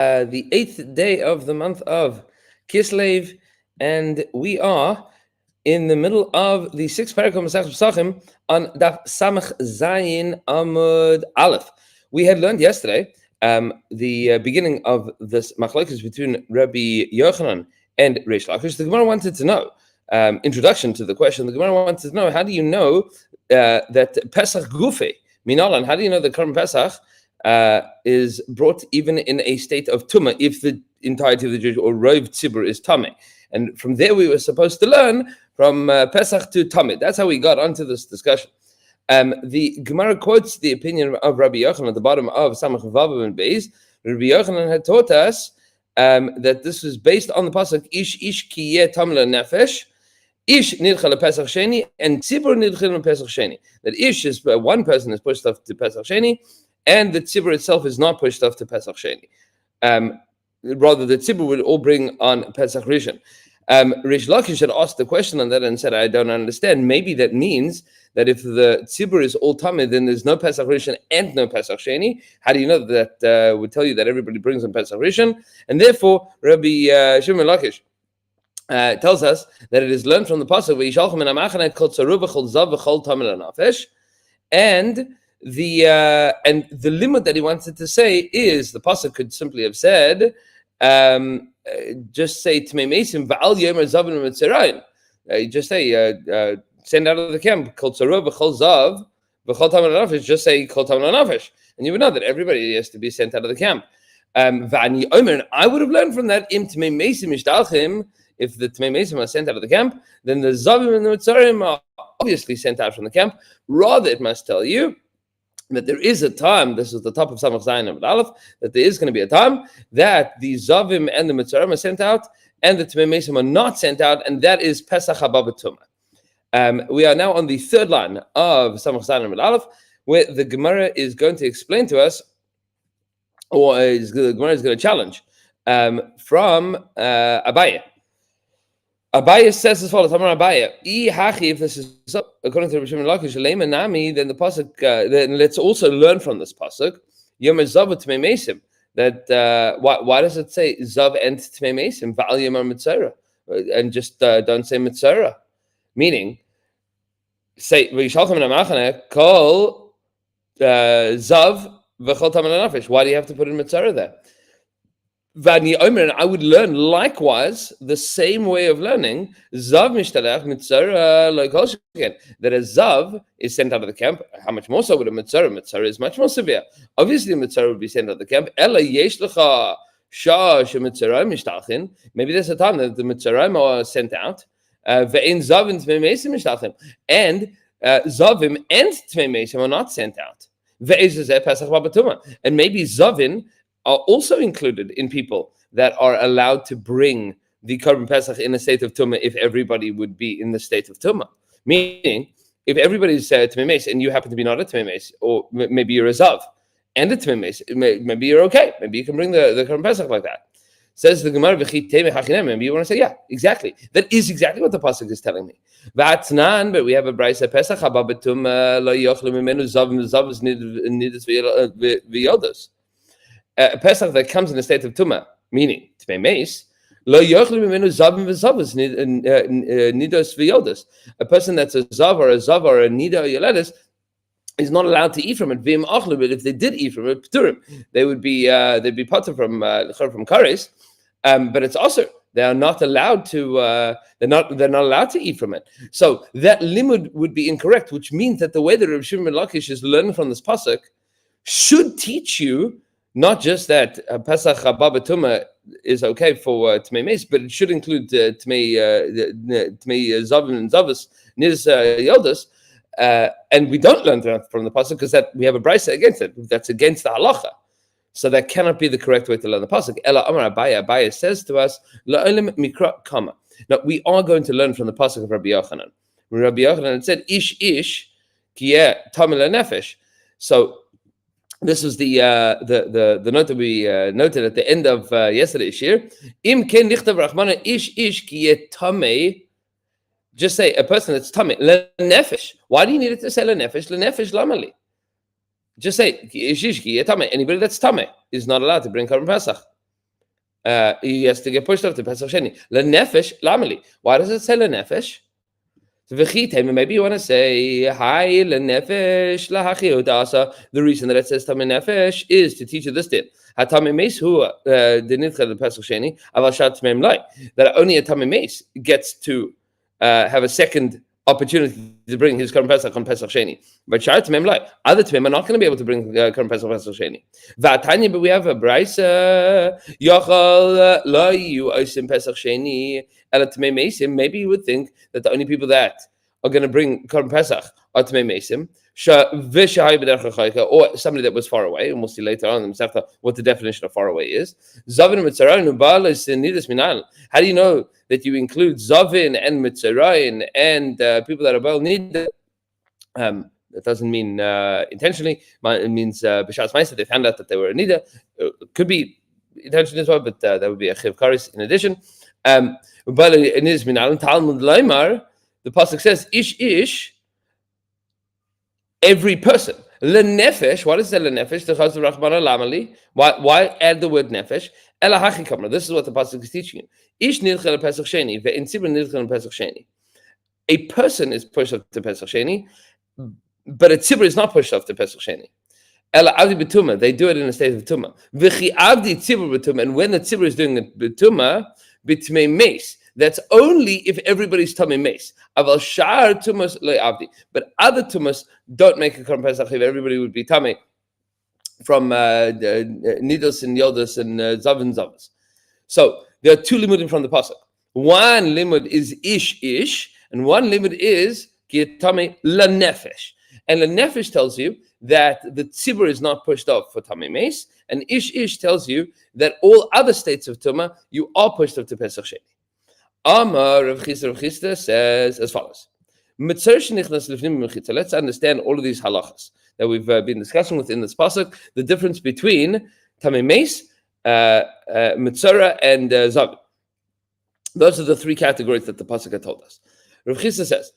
the 8th day of the month of Kislev, and we are in the middle of the 6th parak of Maseches Pesachim on Daf Samach Zayin Amud Aleph. We had learned yesterday the beginning of this Maseches between Rabbi Yochanan and Reish Lakish. The Gemara wanted to know, introduction to the question, the Gemara wanted to know, how do you know that Pesach Gufe, Minalan, how do you know that Korban Pesach is brought even in a state of tumah if the entirety of the Jewish or rov tzibur is tameh? And from there we were supposed to learn from Pesach to tameh. That's how we got onto this discussion. The Gemara quotes the opinion of Rabbi Yochanan at the bottom of Samach Vav and Beis. Rabbi Yochanan had taught us that this was based on the pasuk Ish ki yeh tam lenefesh, Ish nidcha lePesach Sheni, and tzibur nidcha lePesach Sheni. That Ish is one person is pushed off to Pesach Sheni, and the tzibur itself is not pushed off to Pesach Sheni. Rather, the tzibur would all bring on Pesach Rishon. Reish Lakish had asked the question on that and said, I don't understand. Maybe that means that if the tzibur is all tameh, then there's no Pesach Rishon and no Pesach Sheni. How do you know that? Would tell you that everybody brings on Pesach Rishon. And therefore, Rabbi Shimon Lakish tells us that it is learned from the pasuk, and the limit that he wanted to say is the pasuk could simply have said, just say Tmei Mesim va'al yomer zavim mitzrayim. Just say send out of the camp kol tzaruv v'chol zav v'chol tamen nafesh. Just say kol tamen nafesh, and you would know that everybody has to be sent out of the camp. Va'ani omer, I would have learned from that im Tmei Mesim ishtalchim. If the Tmei Mesim are sent out of the camp, then the zavim and the mitzarim are obviously sent out from the camp. Rather, it must tell you that there is a time, this is the top of Samach Zayin Amud Aleph, that there is going to be a time that the Zavim and the Mitzarim are sent out, and the Tmei Mesim are not sent out, and that is Pesach Haba B'Tumah. We are now on the third line of Samach Zayin Amud Aleph, where the Gemara is going to explain to us, or the Gemara is going to challenge, from Abaye. Abaye says as follows: Abaye, if this is according to Rabbi Shimon Lakish, Nami, then the pasuk. Then let's also learn from this pasuk. Yomer zav Tmei Mesim. That why does it say zav and Tmei Mesim? Va'al yomer mitzara, and just don't say mitzara. Meaning, say v'yishalchem namachane kol zav v'chol tamen nafesh. Why do you have to put in mitzara there? Vani Omer, and I would learn likewise the same way of learning Zav Mishtalach Mitzara like again. That a Zav is sent out of the camp. How much more so would a Mitzara? Mitzara is much more severe. Obviously, Mitzara would be sent out of the camp. Ella Yesh Lecha Shah Shemitzara Mishtalchin. Maybe there's a time that the Mitzara are sent out. Ve'in Zav and Tmei Mesim Mishtalchin, and Zavim and Tmei Mesim are not sent out. Ve'ezeh Pesach Babatuma, and maybe Zavin are also included in people that are allowed to bring the Korban Pesach in a state of Tumah if everybody would be in the state of Tumah. Meaning, if everybody's Tmei Meis and you happen to be not a Tmei Meis, or maybe you're a Zav and a Tmei Meis, maybe you're okay. Maybe you can bring the Korban Pesach like that. Says the Gemara, maybe you want to say, yeah, exactly. That is exactly what the pasuk is telling me. But we have a brayse Pesach haba b'tumah lo yochlu mimenu zavos nidus v'yodos. A Pesach that comes in a state of tumah, meaning Tmei Meis, lo yochlu mimenu zavim v'zavos nidos v'yodos. A person that's a zav or a nida or yoledes is not allowed to eat from it. V'im achlu, but if they did eat from it, p'turim, they would be they'd be potter from kares. But it's also they are not allowed to they're not allowed to eat from it. So that limud would be incorrect, which means that the way that Rabbi Shimon Lakish is learning from this pasuk should teach you not just that Pesach Haba B'Tumah is okay for Tmei Meis, but it should include Tmei Zavim and Zavos Niz Yodos. And we don't learn that from the pasuk because that we have a brayse against it. That's against the halacha. So that cannot be the correct way to learn the pasuk. Ela Amar Abaye. Abaye says to us, La'olim mikra kama. Now we are going to learn from the pasuk of Rabbi Yochanan. When Rabbi Yochanan said, Ish ki yeh tameh lenefesh. So this was the note that we noted at the end of yesterday's shir. Im ken lichtav rachmana ish ki yeh tameh. Just say a person that's tameh lenefesh. Why do you need it to say lenefesh? Lenefesh lamali. Just say ish ki yeh tameh. Anybody that's tameh is not allowed to bring Korban Pesach. he has to get pushed off to Pesach Sheni. Lenefesh lamali. Why does it say lenefesh? Maybe you want to say hi lenefesh lahachi udasa. The reason that it says tamei nefesh is to teach you this din. Hatamei meis hu the nidcha the Pesach Sheni aval shat tmeim lai. That only a tamei meis gets to have a second opportunity to bring his Korban Pesach on Pesach Sheni. But Shar Tmeim Lai, other Tmeim are not going to be able to bring Korban Pesach on Pesach Sheni. V'atanya, but we have a Brisa, Yochal Lo Yu Osim Pesach Sheni, Ela Tmei Meisim. Maybe you would think that the only people that are going to bring Korban Pesach are Tmei Meisim, or somebody that was far away, and we'll see later on in the Masechta what the definition of far away is. Zavin Mitzarayin Ubal is Nidus Minal. How do you know that you include Zavin and Mitzarayin and people that are well need? That doesn't mean intentionally. It means B'Shas Ma'aseh they found out that they were a Nida. Could be intentionally as well, but that would be a Chiv Karis in addition. Ubal Nidus Minal Talmud Laimar. The pasuk says Ish. Every person. Lenefesh. What is the lenefesh? The chaz rachmana lamali. Why add the word nefesh? Ela hachi kamra. This is what the pasuk is teaching you. Ish nidcha Pesach Sheni ve'in tzibur nidcha Pesach Sheni. A person is pushed up to Pesach Sheni, but a tzibur is not pushed up to Pesach Sheni. Ela avdi betuma. They do it in a state of tuma. V'chi avdi tzibur betuma. And when the tzibur is doing it betuma, bitmei meis. That's only if everybody's tamei meis. Aval shar tumas le'avdi. But other tumas don't make a Korban Pesach if everybody would be tamei from nidos and yodas and zavas. So there are two limudim from the pasuk. One limud is ish, and one limud is tamei lanefesh. And lanefesh tells you that the tzibur is not pushed off for tamei meis, and ish tells you that all other states of tuma you are pushed off to Pesach Sheni. Amar Rav Chisda says as follows. Let's understand all of these halachas that we've been discussing within this pasuk, the difference between tamei meis, mitzora, and zavin. Those are the three categories that the pasuk had told us. Rav Chisda says,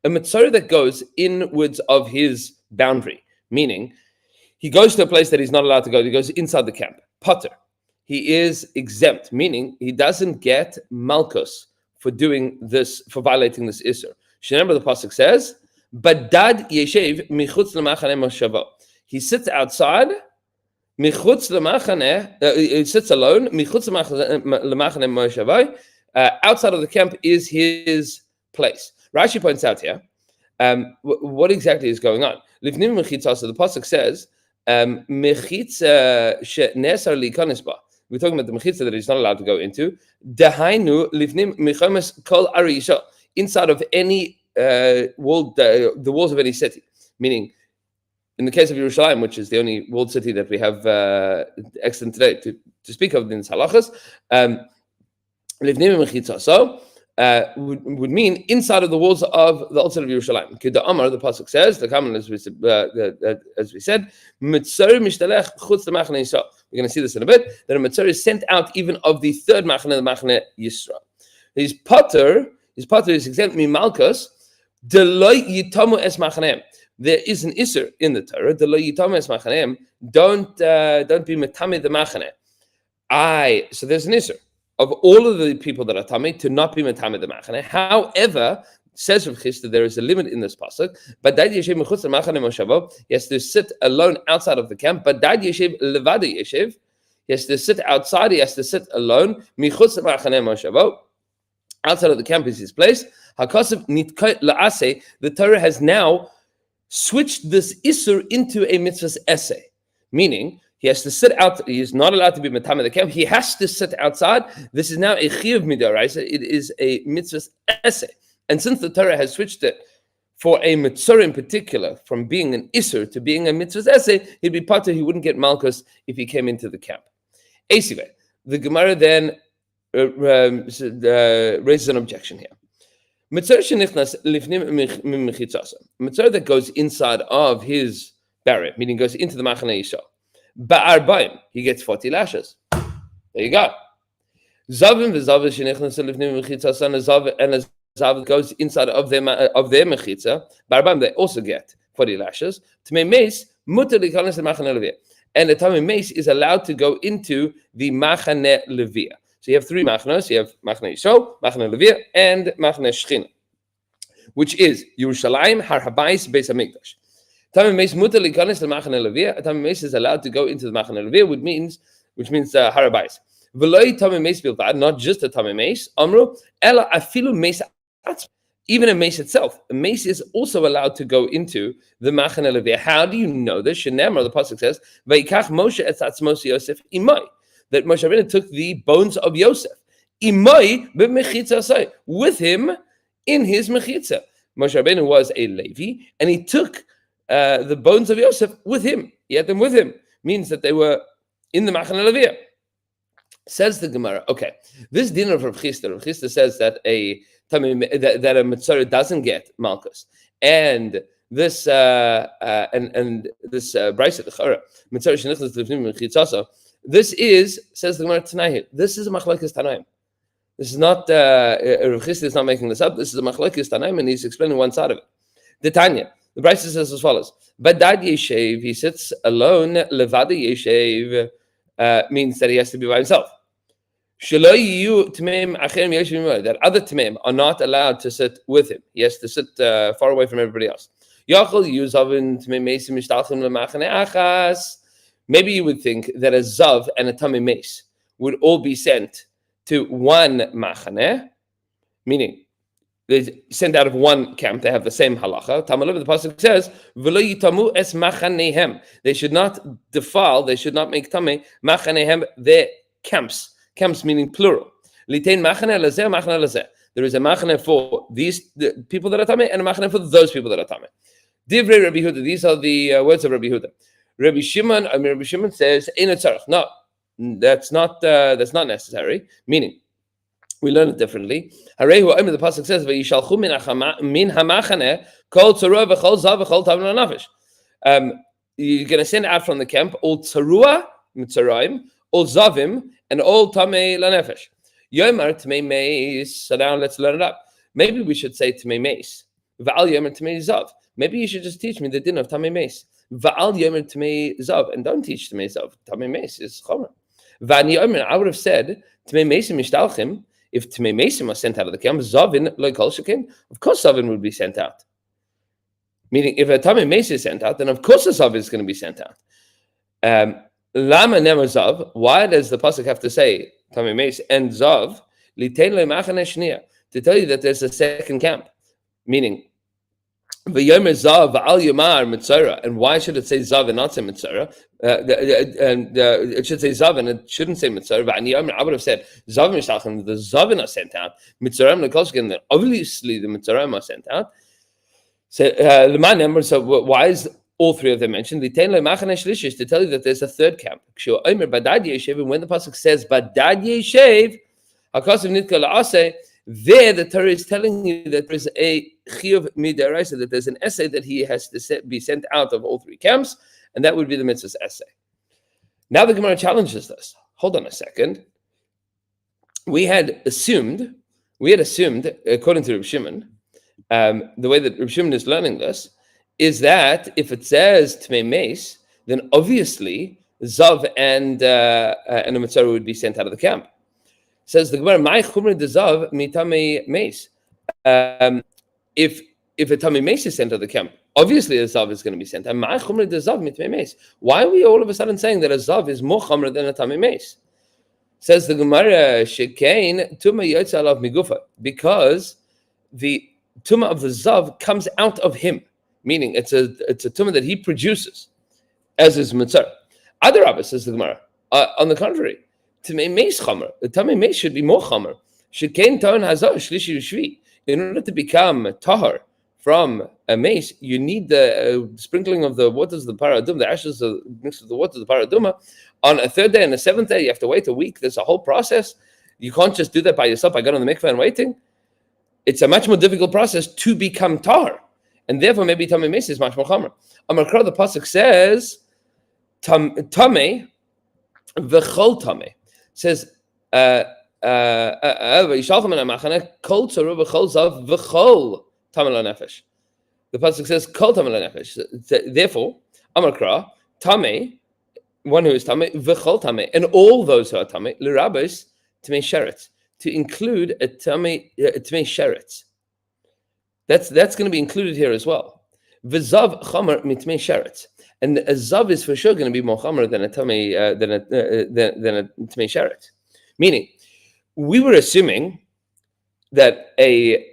a mitzora that goes inwards of his boundary, meaning he goes to a place that he's not allowed to go, he goes inside the camp, pater. He is exempt, meaning he doesn't get malchus for doing this, for violating this isur. Remember the pasuk says, "Badad yeshev michutz lemachane moshavo." He sits outside, michutz lemachane. He sits alone, michutz lemachane moshavo. Outside of the camp is his place. Rashi points out here, what exactly is going on? Livnim mechitza. So the pasuk says, mechitza she'nesar likanis ba. We're talking about the mechitza that he's not allowed to go into. Dahainu livnim mechames kol arisha, inside of any walled, the walls of any city. Meaning, in the case of Yerushalayim, which is the only walled city that we have excellent today to speak of in this halachas, livnim mechitza. So would mean inside of the walls of the outside of Yerushalayim. Kida Amar, the pasuk says, the common as we said, mitzor mishtalech chutz lemachane Yisrael. We're going to see this in a bit. That a mitzor is sent out even of the third machane, the machane Yisrael. His pater is exempt mimalkus. Deloi yitamu es machaneim. There is an isur in the Torah. Deloi yitamu es machaneim. Don't be metame the machane. So there's an isur of all of the people that are tamei to not be metame the machane. However, says Rav Chisda, there is a limit in this pasuk. But dad yeshev mechutz lemachane moshavo. He has to sit alone outside of the camp. But dad yeshev levada yeshev. He has to sit outside. He has to sit alone. Michutz lemachane moshavo. Outside of the camp is his place. Hakasav nitkot laase. The Torah has now switched this isur into a mitzvah's essay, meaning he has to sit out. He is not allowed to be metame the camp. He has to sit outside. This is now a chiyuv midoraisa. It is a mitzvah's essay. And since the Torah has switched it for a mitzvah in particular, from being an isur to being a mitzvah's essay, he'd be pater. He wouldn't get malchus if he came into the camp. Asive, the Gemara then raises an objection here. Mitzvah that goes inside of his barrier, meaning goes into the machane Yisrael. Ba'arbaim, he gets 40 lashes. There you go. Zavim v'zavim shenichnas lifnim mechitzas, and a zav goes inside of their mechitza. Ba'arbaim, they also get 40 lashes. Tmei meis muter likanas lemachane leviyah. and the Tamei Meis is allowed to go into the Machane Levia. So you have three Machanos. You have Machane Yisrael, Machane Levia, and Machane Shechina, which is Yerushalayim, Har Habayis, Beis Hamikdash. Tamei Meis mutar likanis leMachane Levia. Tamei Meis is allowed to go into the Machane Levia, which means Har Habayis. V'loi Tamei Meis bilvad, not just a Tamei Meis. Amru ela afilu Meis atzma. Even a mace itself, a mace is also allowed to go into the Machane Levia. How do you know this? Shenemar, the pasuk says, "Vayikach Moshe et atzmos Yosef imai," that Moshe Rabbeinu took the bones of Yosef, imai b'mechitza asay, with him in his mechitza. Moshe Rabbeinu was a Levi, and he took the bones of Yosef with him. He had them with him. Means that they were in the Machane Levia. Says the Gemara. Okay, this din of Rav Chisda says that a Metzora doesn't get Malchus, and this this Brisa the Chara Metzora shenichnas lifnim mechitzasa. This is, says the Gemara tonight. This is a machlekes Tanaim. This is not Rav Chisda is not making this up. This is a machlekes Tanaim, and he's explaining one side of it. The Tanya, the Brisa says as follows: Badad Yeshev, he sits alone. Levada Yeshev means that he has to be by himself. That other tmeim are not allowed to sit with him. He has to sit far away from everybody else. Maybe you would think that a zav and a tamei meis would all be sent to one machane, meaning they sent out of one camp. They have the same halacha. The pasuk says, they should not defile, they should not make tamei machanehem their camps. Camps meaning plural. There is a machane for these people that are tamei and a machane for those people that are tamei. Divrei Rabbi Huda. These are the words of Rabbi Huda. Rabbi Shimon says, no, that's not necessary. Meaning, we learn it differently. The pasuk says, you're going to send out from the camp all tzarua, mitzarayim, all zavim, and all tamei lanefesh. Yomar tamei meis. So now let's learn it up. Maybe we should say tamei meis. Va'al yomer tamei zav. Maybe you should just teach me the din of tamei meis. Va'al yomer tamei zav, and don't teach tamei zav. Tamei meis is chomer. Va'ani yomer. I would have said tamei meisim mishtalchim. If tamei meisim was sent out of the camp, zavin lo kol shekin. Of course, zavin would be sent out. Meaning, if a tamei meis is sent out, then of course a zav is going to be sent out. Lama never zav. Why does the pasuk have to say tamei meis and zav? Litein le machane shnia, to tell you that there's a second camp. Meaning, v'yomer zav v'al yomar mitzora. And why should it say zav and not say mitzora? It should say zav and it shouldn't say mitzora. V'ani yomer, I would have said zav mishlachem. The zavin are sent out. Mitzoram lekolshkin. Then obviously the mitzoram are sent out. So so why is all three of them mentioned? To tell you that there's a third camp. When the pasuk says badad yeshev, there the Torah is telling you that there's a chiyuv midaraisa, that there's an essay that he has to be sent out of all three camps, and that would be the mitzvah's essay. Now the Gemara challenges this. Hold on a second. We had assumed, according to Reb Shimon, the way that Reb Shimon is learning this, is that if it says Tmei Meis, then obviously Zav and a Mitzvah would be sent out of the camp. Says the Gemara, "My chumra de Zav mitamei Meis." If a Tamei Meis is sent out of the camp, obviously a Zav is going to be sent. And my chumra de Zav mitamei Meis. Why are we all of a sudden saying that a Zav is more chumra than a Tamei Meis? Says the Gemara, "Shekain tuma yotza alav migufa," because the tuma of the Zav comes out of him. Meaning, it's a tumah that he produces, as is mitzvah. Other Rabbah, says the Gemara, on the contrary, Tamei Meis chamer. The Tamei Meis should be more chamer. Shekain taon hazar shlishi ushvi. In order to become tahar from a mace, you need the sprinkling of the waters of the paraduma, the ashes mixed with the waters of the paraduma. On a third day and a seventh day, you have to wait a week. There's a whole process. You can't just do that by yourself by going on the mikveh and waiting. It's a much more difficult process to become tahar. And therefore, maybe Tamei Meis is much more chamer. Amakra, the pasuk says, Tamei v'chol Tamei. Says, Yishalchem in Amachane, kol tzaru v'chol zav v'chol Tamei lanefesh. The pasuk says, kol Tamei lanefesh. Therefore, Amakra, Tamei one who is tamei, v'chol tamei, and all those who are tamei, l'rabos tamei sheretz, to include a tamei sheretz. That's going to be included here as well. V'zav chomer mitmei sheretz, and a zav is for sure going to be more chomer than a tamei than a tamei sheretz. Meaning, we were assuming that a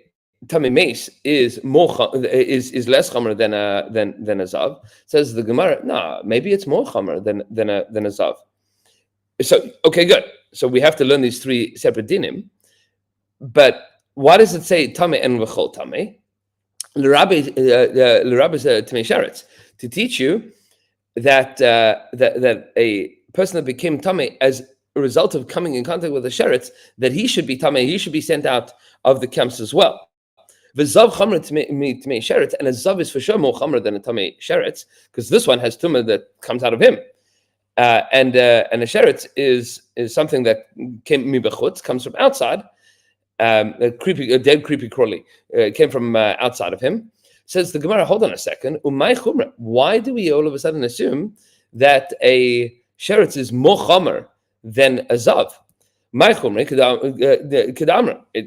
tamei mace is less chomer than a zav. Says the Gemara, no, maybe it's more chomer than a zav. So okay, good. So we have to learn these three separate dinim. But why does it say tamei and v'chol tamei? L'rabbi tamei sheretz, to teach you that that a person that became tamei as a result of coming in contact with the sheretz, that he should be tamei, he should be sent out of the camps as well. V'zav chomer tamei sheretz, and a zav is for sure more chomer than a tamei sheretz, because this one has tumah that comes out of him, and a sheretz is something that came mibachutz, comes from outside. A dead creepy crawly came from outside of him. Says the Gemara, hold on a second. Why do we all of a sudden assume that a sheretz is more chomer than a zav?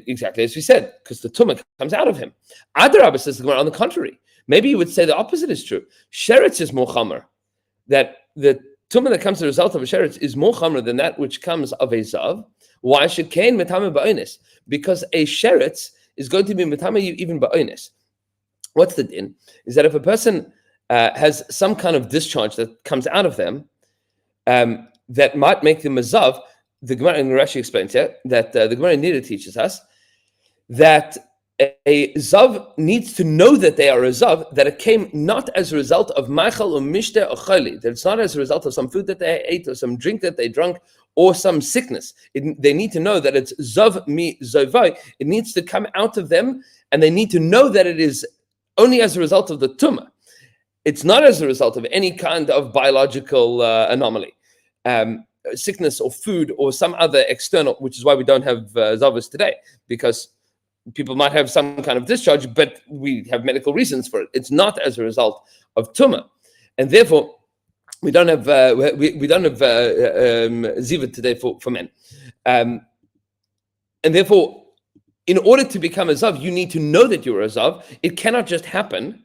Exactly as we said, because the tumah comes out of him. Adarabah, says the Gemara, on the contrary, maybe you would say the opposite is true. Sheretz is more chomer. That the tumah that comes as a result of a sheretz is more chomer than that which comes of a zav. Why should Cain metame ba'onis? Because a sheretz is going to be metame you even ba'onis. What's the din? Is that if a person has some kind of discharge that comes out of them that might make them a zav, the Gemara in Rashi explains here that the Gemara in Nida teaches us that a zav needs to know that they are a zav, that it came not as a result of machal or mishte or chayli, that it's not as a result of some food that they ate or some drink that they drank or some sickness. They need to know that it's zav mi zovai. It needs to come out of them, and they need to know that it is only as a result of the tumah. It's not as a result of any kind of biological anomaly, sickness or food or some other external, which is why we don't have zavas today, because people might have some kind of discharge, but we have medical reasons for it. It's not as a result of tumah, and therefore we don't have ziva today for men, and therefore, in order to become a zav, you need to know that you're a zav. It cannot just happen,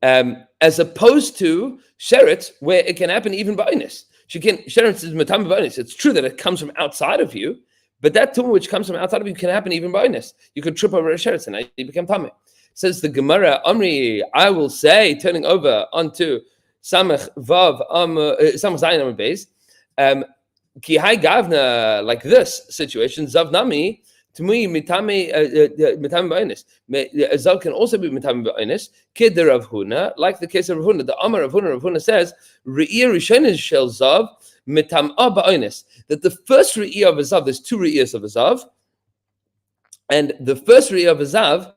as opposed to sheretz, where it can happen even ba'onis. Sheretz is matam ba'onis. It's true that it comes from outside of you, but that tumah which comes from outside of you can happen even ba'onis. You could trip over a sheretz and you become tameh. Says the Gemara, Amri, I will say, turning over onto Samach Vav Samach Zayin Amud Beis, Ki Hai Gavna, like this situation, Zav Nami, Tmui Mitame Ba'onis. A Zav can also be Mitame Ba'onis, Kid Rav Huna, like the case of Rav Huna. The Amar of Rav Huna says, Re'ir Rishonis Shel Zav Mitam'a Ba'onis. That the first Re'ir of a Zav, there's two Re'irs of a Zav, and the first Re'ir of a Zav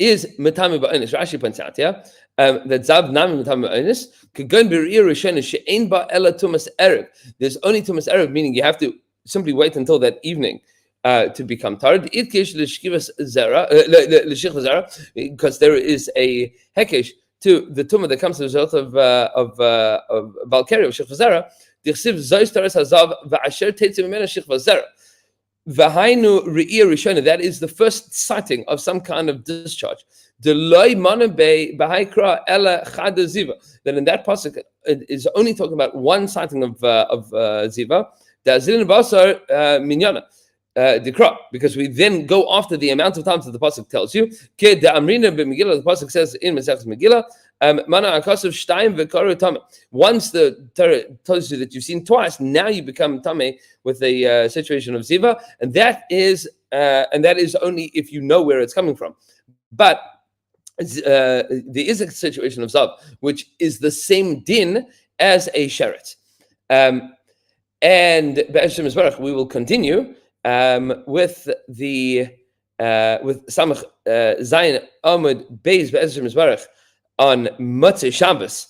is Mitame Ba'onis. Rashi points out, yeah, that Zav Nami Mitame Ba'onis could go and be Re'ir Rishonis She'ein Ba Ela Tumas Erev. There's only Tumas Erev, meaning you have to simply wait until that evening to become tarid. Because there is a hekesh to the tumah that comes as a result of balkari of shich v'zera. Dichsiv zois taras hazav v'asher tetzim mimena shich v'zera. V'hainu re'ir rishona. That is the first sighting of some kind of discharge. Deloy manabei b'haikra ela chad ziva. Then in that pasuk it is only talking about one sighting of ziva. Da'zilin basar minyana. Because we then go after the amount of times that the pasuk tells you. The pasuk says in Maseches Megillah, once the Torah tells you that you've seen twice, now you become tameh with a situation of ziva, and that is only if you know where it's coming from. But there is a situation of zav which is the same din as a sheretz, and be'ezhem Yisbarach we will continue with Samach Zayin Amud Beis Be'ezrim Yisbarach on Motzei Shabbos.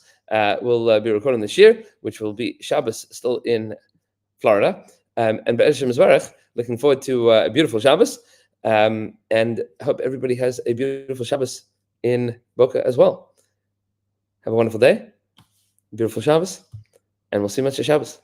We'll be recording this year, which will be Shabbos still in Florida. And Be'ezrim Yisbarach, looking forward to a beautiful Shabbos, and hope everybody has a beautiful Shabbos in Boca as well. Have a wonderful day, beautiful Shabbos. and we'll see you Motzei Shabbos.